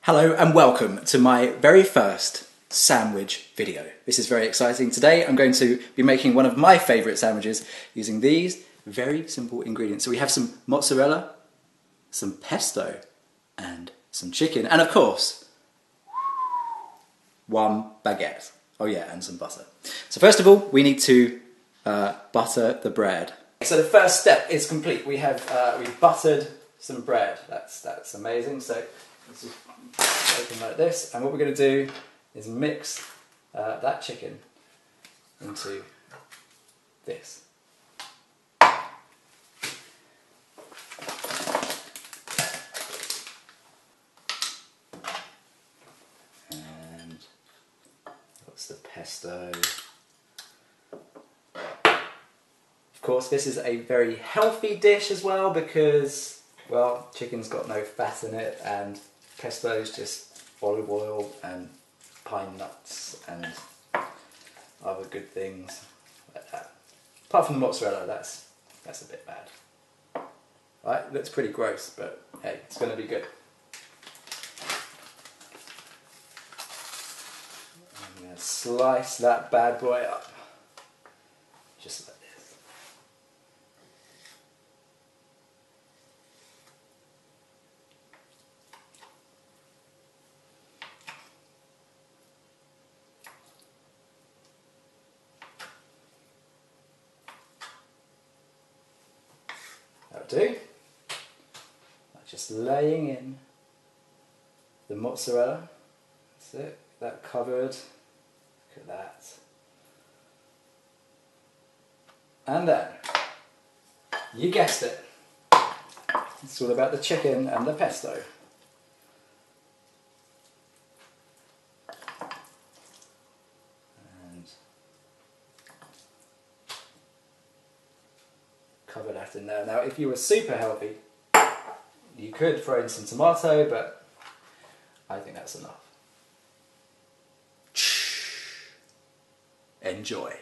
Hello and welcome to my very first sandwich video. This is very exciting. Today I'm going to be making one of my favourite sandwiches using these very simple ingredients. So we have some mozzarella, some pesto and some chicken and of course one baguette. Oh yeah, and some butter. So first of all we need to butter the bread. So the first step is complete. We have we've buttered some bread. That's amazing. So let's just open like this, and what we're going to do is mix that chicken into this. And what's the pesto? Of course, this is a very healthy dish as well because, well, chicken's got no fat in it and pesto is just olive oil and pine nuts and other good things like that. Apart from the mozzarella, that's a bit bad. Right, looks pretty gross, but hey, it's going to be good. I'm going to slice that bad boy up, just like this. That'll do. Just laying in the mozzarella. That's it. That covered. Look at that. And then, you guessed it. It's all about the chicken and the pesto. Cover that in there. Now if you were super healthy you could throw in some tomato, but I think that's enough. Enjoy.